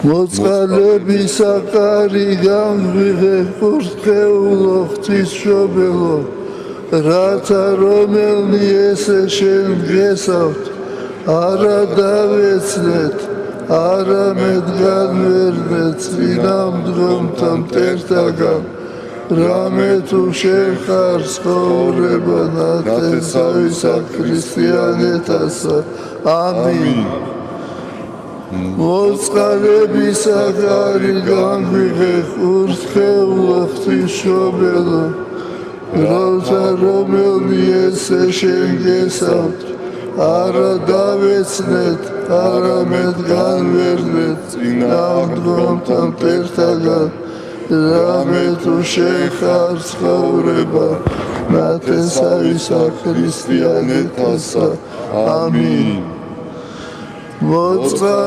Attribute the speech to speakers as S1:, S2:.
S1: მოწყალებისა კარი განვიღე კურთხეულო ღვთისმშობელო რათა რომელნი ესე შენ გესავთ არა დავეცნეთ არამედ განვერდეთ წინამ დღომთა მტერთაგან რამე თუ შენ ხარ ცხოვრება ნათესავისა ქრისტიანეთასა ამინ მოწყალებისა კარი განვიღე კურთხეულო ღვთისმშობელო რათა რომელნი ესე შენ გესავთ არა დავეცნეთ არამედ განვერდეთ წინამ დღომთა მტერთაგან რამე თუ შენ ხარ ცხოვრება ნათესავისა ქრისტიანეთასა ამინ